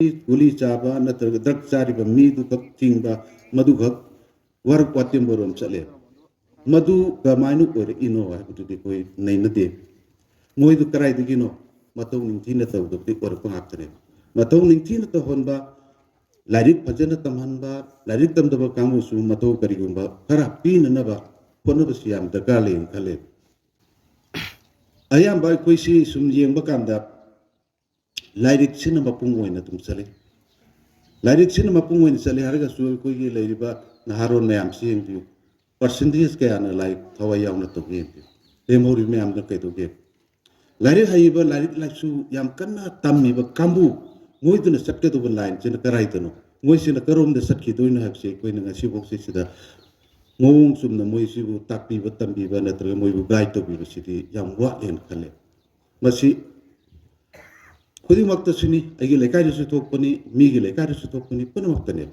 guli chaba natraga drug chariba midu kak tingba madu khak war kwatim borom chale madu gamainu ore ino wa butu koi naina de moi du karai du gino matau ning thina taw du ti or pangak tare matau ning thina ta honba lairik phajana tamhanba lairik tamdaba kamu su matau karigumba kara pina na ba kono ba siam da kale khale ayam bai koi si sum yengba kanda lairik sina mapung oina tum chale lairik sina mapung oina chale harga su koi ge lairiba naharon mayam sing du percentage kaya na like thawai yaw na to ge remori mayam na kai to ge lairik haiba lairik laksu yam kanna tammi ba kambu moi tu na sakte to line chena karai to no moi sina karom de sakhi to na hakse koi na ngasi bok se sida ngong sum na moi sibu takpi ba tambi ba na tra moi bu guide to bi sidi yam wa len khale masi khudi makta suni agi lekai su thok pani mi gi lekai su thok pani pana makta ne